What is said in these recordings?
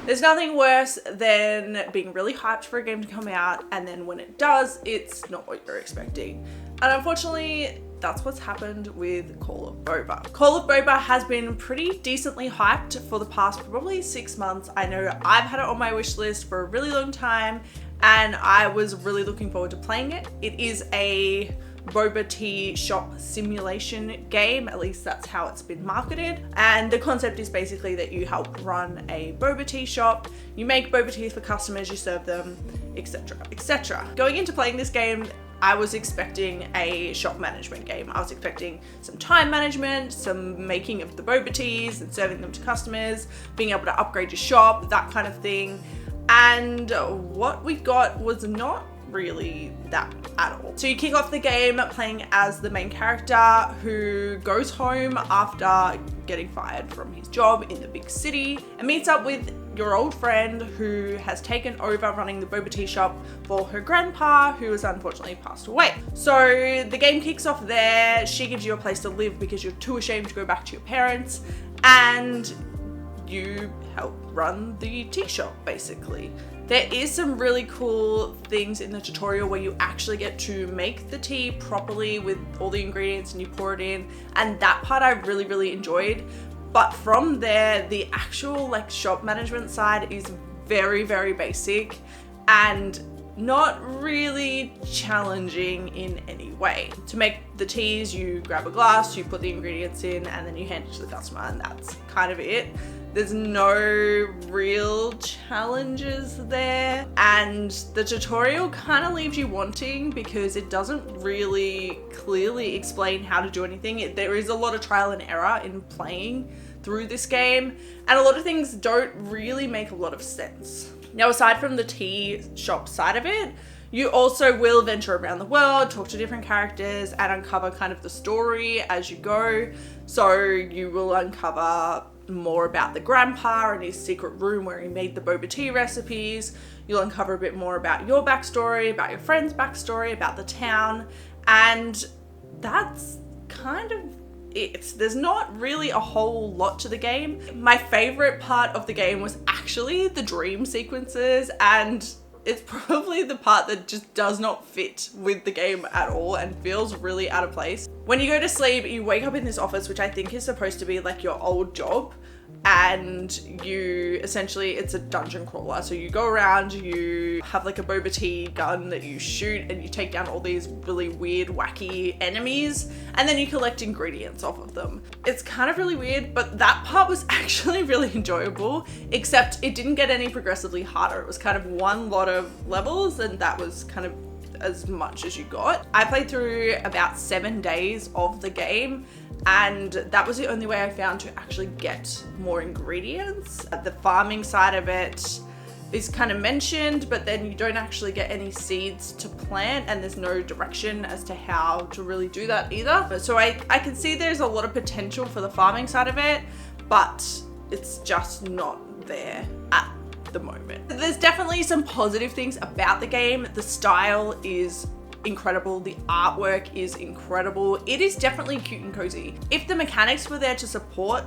There's nothing worse than being really hyped for a game to come out and then when it does, it's not what you're expecting. And unfortunately, that's what's happened with Call of Boba. Call of Boba has been pretty decently hyped for the past probably 6 months. I know I've had it on my wish list for a really long time and I was really looking forward to playing it. It is a boba tea shop simulation game, at least that's how it's been marketed. And the concept is basically that you help run a boba tea shop, you make boba teas for customers, you serve them, etc, etc. Going into playing this game, I was expecting a shop management game. I was expecting some time management, some making of the boba teas and serving them to customers, being able to upgrade your shop, that kind of thing. And what we got was not really that at all. So you kick off the game playing as the main character who goes home after getting fired from his job in the big city and meets up with your old friend who has taken over running the boba tea shop for her grandpa, who has unfortunately passed away. So the game kicks off there. She gives you a place to live because you're too ashamed to go back to your parents, and you help run the tea shop basically. There is some really cool things in the tutorial where you actually get to make the tea properly with all the ingredients and you pour it in, and that part I really enjoyed. But from there, the actual shop management side is very basic and not really challenging in any way. To make the teas, you grab a glass, you put the ingredients in, and then you hand it to the customer, and that's kind of it. There's no real challenges there, and the tutorial kind of leaves you wanting because it doesn't really clearly explain how to do anything. There is a lot of trial and error in playing through this game, and a lot of things don't really make a lot of sense. Now, aside from the tea shop side of it, you also will venture around the world, talk to different characters, and uncover kind of the story as you go. So you will uncover more about the grandpa and his secret room where he made the boba tea recipes. You'll uncover a bit more about your backstory, about your friend's backstory, about the town, and that's kind of it. There's not really a whole lot to the game. My favorite part of the game was actually the dream sequences, and it's probably the part that just does not fit with the game at all and feels really out of place. When you go to sleep, you wake up in this office, which I think is supposed to be like your old job, and you essentially, it's a dungeon crawler. So you go around, you have like a boba tea gun that you shoot and you take down all these really weird, wacky enemies, and then you collect ingredients off of them. It's kind of really weird, but that part was actually really enjoyable, except it didn't get any progressively harder. It was kind of one lot of levels, and that was kind of as much as you got. I played through about 7 days of the game, and that was the only way I found to actually get more ingredients. The farming side of it is kind of mentioned, but then you don't actually get any seeds to plant, and there's no direction as to how to really do that either. So I can see there's a lot of potential for the farming side of it, but it's just not there at the moment. There's definitely some positive things about the game. The style is incredible. The artwork is incredible. It is definitely cute and cozy. If the mechanics were there to support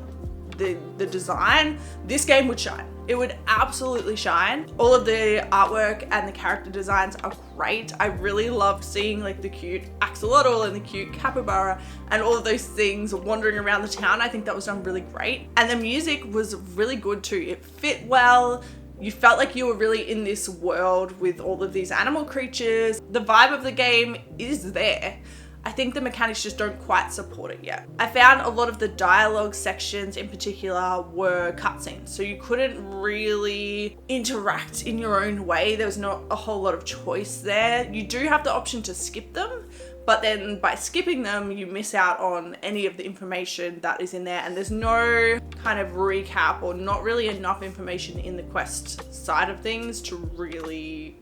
the design, this game would shine. It would absolutely shine. All of the artwork and the character designs are great. I really loved seeing like the cute axolotl and the cute capybara and all of those things wandering around the town. I think that was done really great. And the music was really good too. It fit well. You felt like you were really in this world with all of these animal creatures. The vibe of the game is there. I think the mechanics just don't quite support it yet. I found a lot of the dialogue sections in particular were cutscenes, so you couldn't really interact in your own way. There was not a whole lot of choice there. You do have the option to skip them, but then by skipping them, you miss out on any of the information that is in there, and there's no kind of recap or not really enough information in the quest side of things to really,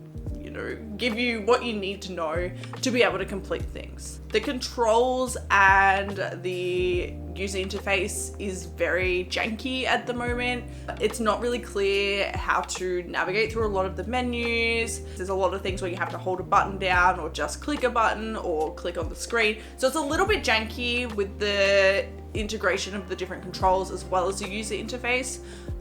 give you what you need to know to be able to complete things. The controls and the user interface is very janky at the moment. It's not really clear how to navigate through a lot of the menus. There's a lot of things where you have to hold a button down or just click a button or click on the screen. So it's a little bit janky with the integration of the different controls as well as the user interface.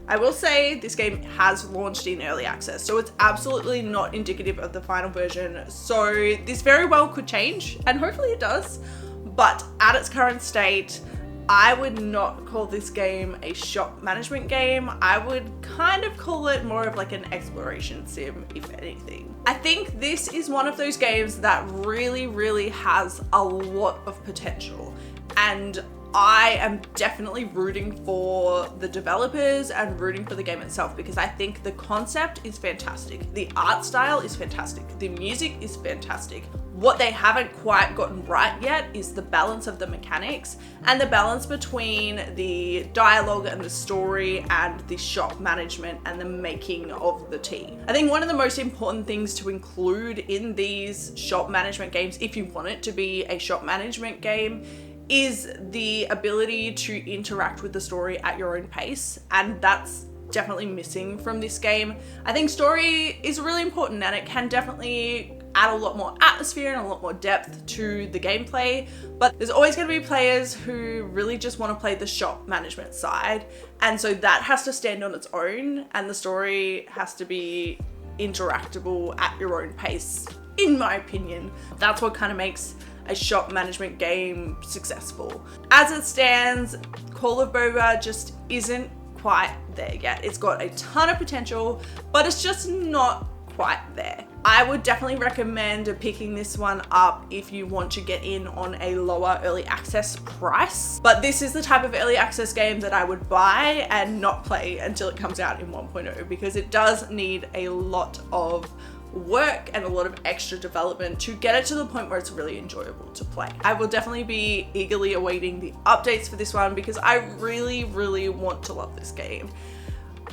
I will say this game has launched in early access, so it's absolutely not indicative of the final version. So this very well could change, and hopefully it does. But at its current state, I would not call this game a shop management game. I would kind of call it more of like an exploration sim, if anything. I think this is one of those games that really, really has a lot of potential. And I am definitely rooting for the developers and rooting for the game itself, because I think the concept is fantastic. The art style is fantastic. The music is fantastic. What they haven't quite gotten right yet is the balance of the mechanics and the balance between the dialogue and the story and the shop management and the making of the tea. I think one of the most important things to include in these shop management games, if you want it to be a shop management game, is the ability to interact with the story at your own pace, and that's definitely missing from this game. I think story is really important, and it can definitely add a lot more atmosphere and a lot more depth to the gameplay, but there's always going to be players who really just want to play the shop management side, and so that has to stand on its own, and the story has to be interactable at your own pace, in my opinion. That's what kind of makes a shop management game successful. As it stands, Call of Boba just isn't quite there yet. It's got a ton of potential, but it's just not quite there. I would definitely recommend picking this one up if you want to get in on a lower early access price. But this is the type of early access game that I would buy and not play until it comes out in 1.0, because it does need a lot of work and a lot of extra development to get it to the point where it's really enjoyable to play. I will definitely be eagerly awaiting the updates for this one, because I really, really want to love this game.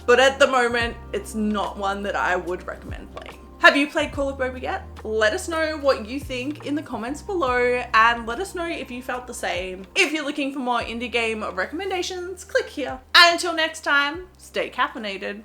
But at the moment, it's not one that I would recommend playing. Have you played Call of Boba yet? Let us know what you think in the comments below, and let us know if you felt the same. If you're looking for more indie game recommendations, click here. And until next time, stay caffeinated.